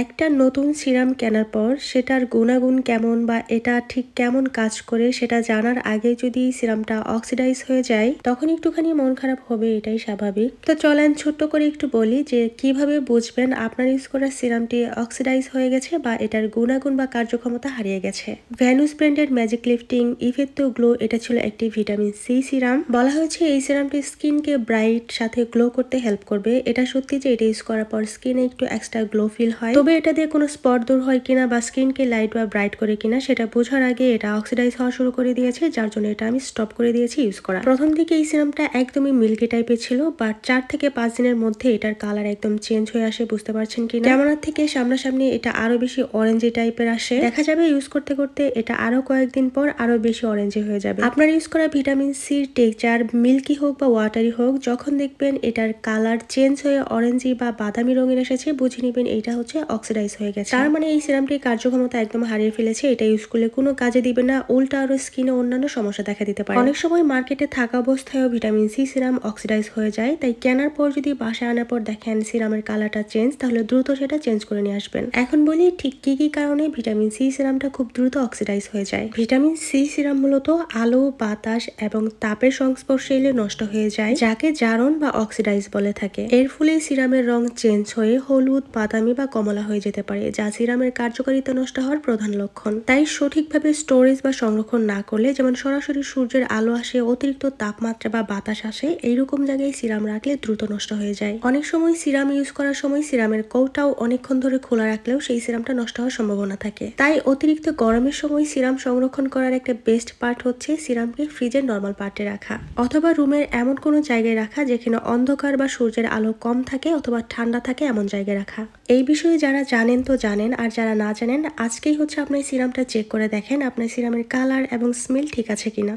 একটা নতুন সিরাম কেনার পর সেটার গুণাগুণ কেমন বা এটা ঠিক কেমন কাজ করে সেটা জানার আগে যদি সিরামটা অক্সিডাইজ হয়ে যায় তখন একটুখানি মন খারাপ হবে, এটাই স্বাভাবিক। তো চলেন ছোট্ট করে একটু বলি যে কিভাবে বুঝবেন আপনার ইউজ করা সিরামটি অক্সিডাইজ হয়ে গেছে বা এটার গুণাগুণ বা কার্যক্ষমতা হারিয়ে গেছে। ভ্যানুস ব্র্যান্ডের ম্যাজিক লিফটিং ইফেক্টো গ্লো এটা ছিল একটি ভিটামিন সি সিরাম। বলা হয়েছে এই সিরামটি স্কিনকে ব্রাইট সাথে গ্লো করতে হেল্প করবে। এটা সত্যি যে এটা ইউজ করার পর স্কিনে একটু এক্সট্রা গ্লো ফিল হয়, তবে এটা দিয়ে কোনো স্পট দূর হয় কিনা বা স্কিনকে লাইট বা ব্রাইট করে কিনা সেটা বোঝার আগে এটা অক্সিডাইজ হওয়া শুরু করে দিয়েছে, যার জন্য এটা আমি স্টপ করে দিয়েছি ইউজ করা। প্রথম দিকে এই সিরামটা একদমই মিল্কি টাইপের ছিল, বাট 4 থেকে 5 দিনের মধ্যে এটার কালার একদম চেঞ্জ হয়ে আসে। বুঝতে পারছেন কিনা, ক্যামেরার থেকে সামনাসামনি এটা আরো বেশি অরেঞ্জি টাইপের আসে। দেখা যাবে ইউজ করতে করতে এটা আরো কয়েকদিন পর আরো বেশি অরেঞ্জি হয়ে যাবে। আপনার ইউজ করা ভিটামিন সির টেক্সচার মিল্কি হোক বা ওয়াটারি হোক, যখন দেখবেন এটার কালার চেঞ্জ হয়ে অরেঞ্জি বা বাদামি রঙের এসেছে, বুঝে নেবেন এটা হচ্ছে অক্সিডাইজ হয়ে গেছে। তার মানে এই সিরামটির কার্যক্ষমতা একদম হারিয়ে ফেলেছে। এটা ইউজ করলে কোনো কাজে দিবে না, উল্টা আরো স্কিনে অন্যান্য সমস্যা দেখা দিতে পারে। অনেক সময় মার্কেটে থাকা অবস্থায়ও ভিটামিন সি সিরাম অক্সিডাইজ হয়ে যায়, তাই কেনার পর যদি বাসায় আনার পর দেখেন সিরামের কালারটা চেঞ্জ, তাহলে দ্রুত সেটা চেঞ্জ করে নিয়ে আসবেন। এখন বলি ঠিক কি কি কারণে ভিটামিন সি সিরামটা খুব দ্রুত অক্সিডাইজ হয়ে যায়। ভিটামিন সি সিরাম মূলত আলো, বাতাস এবং তাপের সংস্পর্শে এলে নষ্ট হয়ে যায়, যাকে জারণ বা অক্সিডাইজ বলে থাকে। এর ফলে সিরামের রং চেঞ্জ হয়ে হলুদ, বাদামি বা কমলা হয়ে যেতে পারে, যা সিরামের কার্যকারিতা নষ্ট হওয়ার প্রধান লক্ষণ। তাই সঠিকভাবে স্টোরেজ বা সংরক্ষণ না করলে, যেমন সরাসরি সূর্যের আলো আসে, অতিরিক্ত তাপমাত্রা বা বাতাস আসে, এইরকম জায়গায় সিরাম রাখলে দ্রুত নষ্ট হয়ে যায়। অনেক সময় সিরাম ইউজ করার সময় সিরামের কৌটাও অনেকক্ষণ ধরে খোলা রাখলেও সেই সিরামটা নষ্ট হওয়ার সম্ভাবনা থাকে। তাই অতিরিক্ত গরমের সময় সিরাম সংরক্ষণ করার একটা বেস্ট পার্ট হচ্ছে সিরামকে ফ্রিজের নর্মাল পার্টে রাখা, অথবা রুমের এমন কোনো জায়গায় রাখা যেখানে অন্ধকার বা সূর্যের আলো কম থাকে অথবা ঠান্ডা থাকে, এমন জায়গায় রাখা। এই বিষয়ে যারা জানেন তো জানেন, আর যারা না জানেন আজকেই হচ্ছে আপনার সিরামটা চেক করে দেখেন আপনার সিরামের কালার এবং স্মেল ঠিক আছে কিনা।